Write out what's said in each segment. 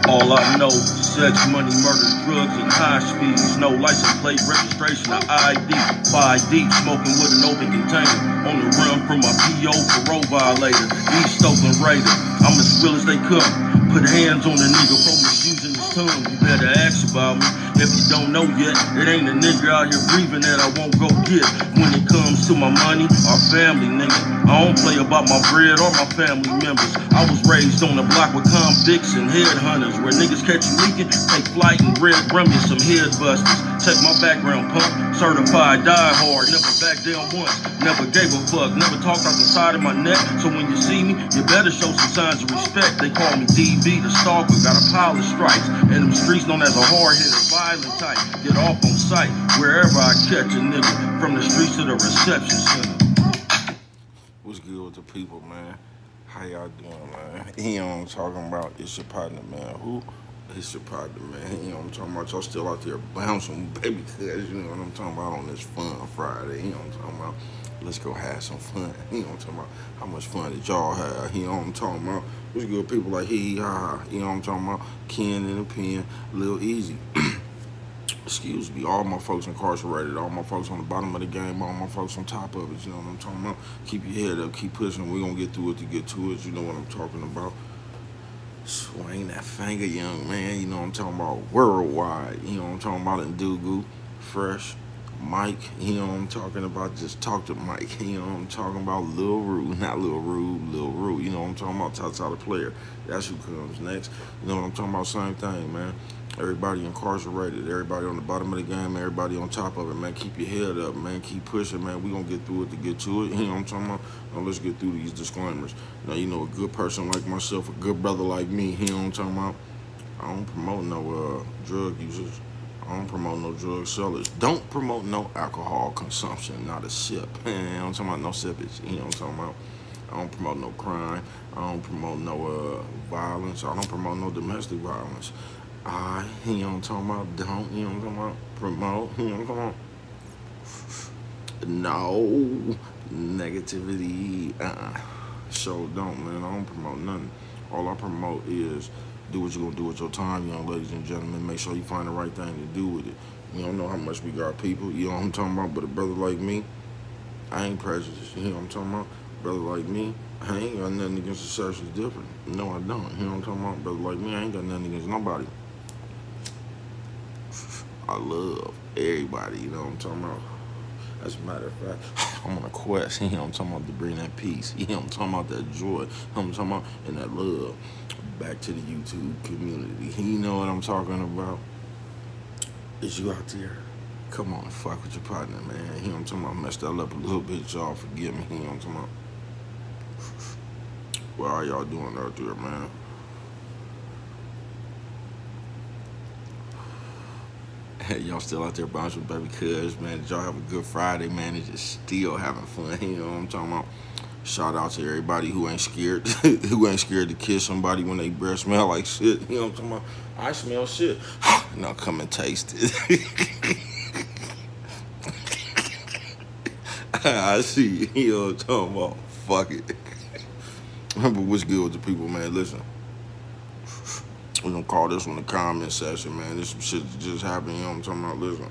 All I know, sex, money, murder, drugs, and high speeds. No license plate, registration, or ID. 5 deep, smoking with an open container. On the run from my PO parole violator. East Oakland Raider. I'm as real as they come. Put hands on the nigga for misusing his tongue. You better ask about me. If you don't know yet, it ain't a nigga out here breathing that I won't go get. When it comes to my money, our family, nigga, I don't play about my bread or my family members. I was raised on the block with convicts and headhunters, where niggas catch you leaking, take flight and run me some head busters. Check my background, punk, certified, die hard, never back down once, never gave a fuck, never talked out the side of my neck. So when you see me, you better show some signs of respect. They call me DB, the stalker, got a pile of stripes, and them streets known as a hard-hitter, violent type. Get off on sight wherever I catch a nigga, from the streets to the reception center. What's good with the people, man? How y'all doing, man? You know what I'm talking about? It's your partner, man. Who? It's your partner, man. You know what I'm talking about? Y'all still out there bouncing, baby, cuz you know what I'm talking about on this fun Friday. You know what I'm talking about? Let's go have some fun. You know what I'm talking about? How much fun did y'all have? You know what I'm talking about? What's good people like hee ha ha? You know what I'm talking about? Ken and the Pen, Lil Easy. Excuse me, all my folks incarcerated, all my folks on the bottom of the game, all my folks on top of it, you know what I'm talking about? Keep your head up, keep pushing, we're gonna get through it to get to it, you know what I'm talking about? Swing that finger, young man, you know what I'm talking about? Worldwide, you know what I'm talking about? In Dugu, Fresh, Mike, you know what I'm talking about? Just talk to Mike, you know what I'm talking about? Lil Rude, not Lil Rude, Lil Rude, you know what I'm talking about? Tata the player, that's who comes next, you know what I'm talking about? Same thing, man. Everybody incarcerated, everybody on the bottom of the game, everybody on top of it, man. Keep your head up, man. Keep pushing, man. We gonna get through it to get to it. You know what I'm talking about? Now let's get through these disclaimers. Now, you know, a good person like myself, a good brother like me, you know what I'm talking about? I don't promote no drug users. I don't promote no drug sellers. Don't promote no alcohol consumption, not a sip. You know what I'm talking about? No sippage. You know what I'm talking about? I don't promote no crime. I don't promote no violence. I don't promote no domestic violence. You know what I'm talking about? Don't, you know what I'm talking about? Promote, you know what I'm talking about? No negativity. So don't, man. I don't promote nothing. All I promote is do what you're gonna do with your time, young ladies and gentlemen. Make sure you find the right thing to do with it. You don't know how much we got people, you know what I'm talking about? But a brother like me, I ain't prejudiced, you know what I'm talking about? Brother like me, I ain't got nothing against the sex is different. No, I don't, you know what I'm talking about? Brother like me, I ain't got nothing against nobody. I love everybody, you know what I'm talking about? As a matter of fact, I'm on a quest, you know what I'm talking about, to bring that peace, you know what I'm talking about, that joy, you know what I'm talking about, and that love back to the YouTube community. You know what I'm talking about? Is you out there? Come on, fuck with your partner, man. You know what I'm talking about? I messed that up a little bit, y'all forgive me, you know what I'm talking about? What are y'all doing out there, man? Y'all still out there bouncing, baby, cuz, man. Did y'all have a good Friday, man? It's just still having fun, you know what I'm talking about? Shout out to everybody who ain't scared, who ain't scared to kiss somebody when they breath smell like shit, you know what I'm talking about? I smell shit. Now come and taste it. I see, you know what I'm talking about? Fuck it. But what's good with the people, man? Listen. We're gonna call this one the comment session, man. This some shit that just happened, you know what I'm talking about? Listen.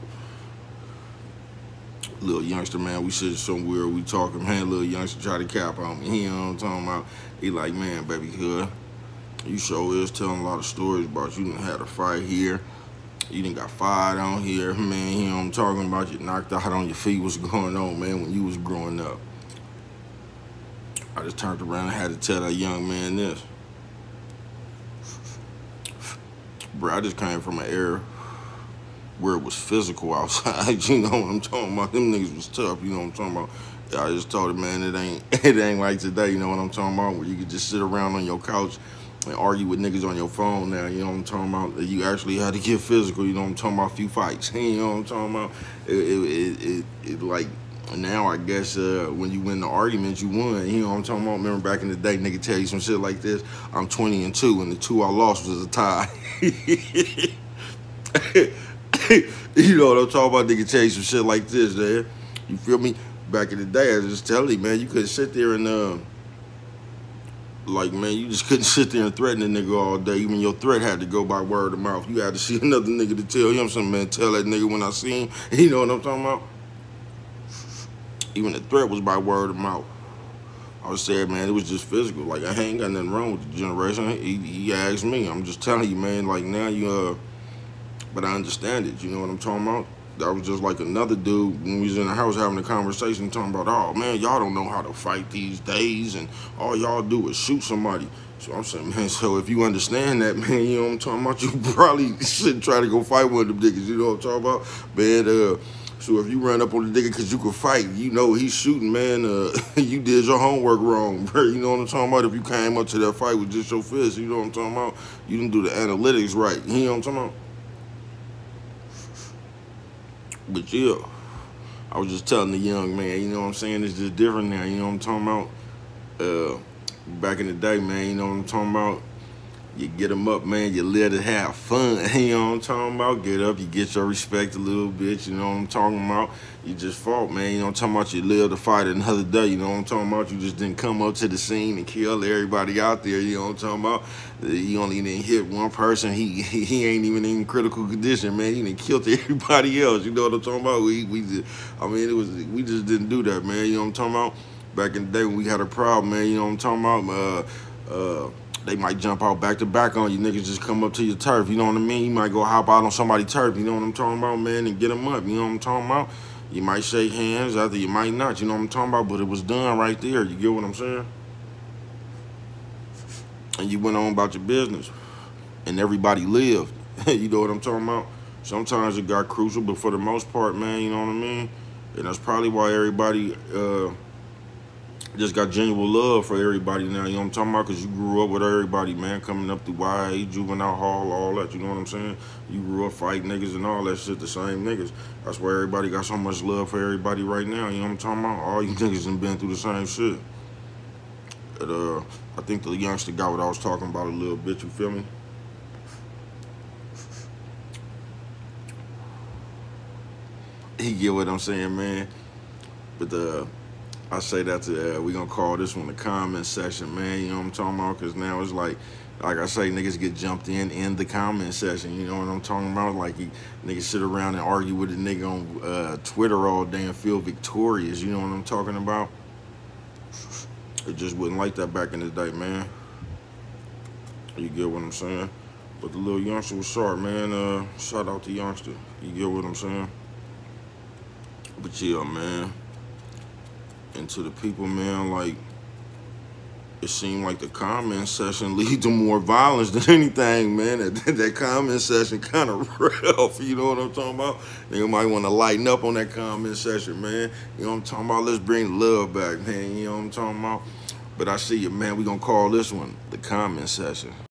Little youngster, man, we sitting somewhere, we talking, man, little youngster try to cap on me, you know what I'm talking about? He like, man, baby, hood, you sure is telling a lot of stories about you done had a fight here, you done got fired on here, man, you know what I'm talking about? You knocked out on your feet, what's going on, man, when you was growing up? I just turned around and had to tell that young man this. Bro, I just came from an era where it was physical outside, you know what I'm talking about? Them niggas was tough, you know what I'm talking about? Yeah, I just told him, man, it ain't like today, you know what I'm talking about? Where you could just sit around on your couch and argue with niggas on your phone now, you know what I'm talking about? You actually had to get physical, you know what I'm talking about? A few fights, you know what I'm talking about? It like, now I guess when you win the argument, you won, you know what I'm talking about? Remember back in the day, nigga tell you some shit like this, I'm 20-2, and the 2 I lost was a tie. You know what I'm talking about? Nigga tell you some shit like this, man. You feel me? Back in the day, I was just telling you, man, you couldn't sit there and Like, man, you just couldn't sit there and threaten a nigga all day. Even your threat had to go by word of mouth. You had to see another nigga to tell him something, man. Tell that nigga when I see him. You know what I'm talking about? Even the threat was by word of mouth. I was saying, man, it was just physical. Like, I ain't got nothing wrong with the generation. He asked me. I'm just telling you, man, like, now you, but I understand it. You know what I'm talking about? That was just like another dude when we was in the house having a conversation talking about, oh, man, y'all don't know how to fight these days, and all y'all do is shoot somebody. So I'm saying, man, so if you understand that, man, you know what I'm talking about, you probably shouldn't try to go fight one of them niggas, you know what I'm talking about? Man, so if you run up on the nigga because you can fight, you know he's shooting, man, you did your homework wrong, bro. You know what I'm talking about? If you came up to that fight with just your fist, you know what I'm talking about? You didn't do the analytics right, you know what I'm talking about? But yeah, I was just telling the young man, you know what I'm saying? It's just different now, you know what I'm talking about? Back in the day, man, you know what I'm talking about? You get them up, man, you let it have fun, you know what I'm talking about? Get up, you get your respect a little bit, you know what I'm talking about? You just fought, man, you know what I'm talking about? You lived to fight another day, you know what I'm talking about? You just didn't come up to the scene and kill everybody out there, you know what I'm talking about? You only didn't hit one person, he ain't even in critical condition, man. He done killed everybody else, you know what I'm talking about? We just didn't do that, man, you know what I'm talking about? Back in the day when we had a problem, man, you know what I'm talking about? They might jump out back to back on you. Niggas just come up to your turf, you know what I mean? You might go hop out on somebody's turf, you know what I'm talking about, man, and get them up, you know what I'm talking about? You might shake hands, after you might not, you know what I'm talking about? But it was done right there, you get what I'm saying? And you went on about your business. And everybody lived, you know what I'm talking about? Sometimes it got crucial, but for the most part, man, you know what I mean? And that's probably why everybody, just got genuine love for everybody now, you know what I'm talking about? Because you grew up with everybody, man, coming up through YA, juvenile hall, all that, you know what I'm saying? You grew up fighting niggas and all that shit, the same niggas. That's why everybody got so much love for everybody right now, you know what I'm talking about? All you niggas done been through the same shit. But, I think the youngster got what I was talking about a little bit, you feel me? He get what I'm saying, man. But, I say that to, we gonna call this one the comment section, man, you know what I'm talking about? Because now it's like I say, niggas get jumped in the comment section, you know what I'm talking about? Like, niggas sit around and argue with a nigga on Twitter all day and feel victorious, you know what I'm talking about? It just wasn't like that back in the day, man. You get what I'm saying? But the little youngster was sharp, man. Shout out to youngster. You get what I'm saying? But yeah, man. And to the people, man, like, it seemed like the comment section lead to more violence than anything, man. That comment section kind of rough, you know what I'm talking about? Nigga might want to lighten up on that comment section, man. You know what I'm talking about? Let's bring love back, man. You know what I'm talking about? But I see you, man. We gonna call this one the comment section.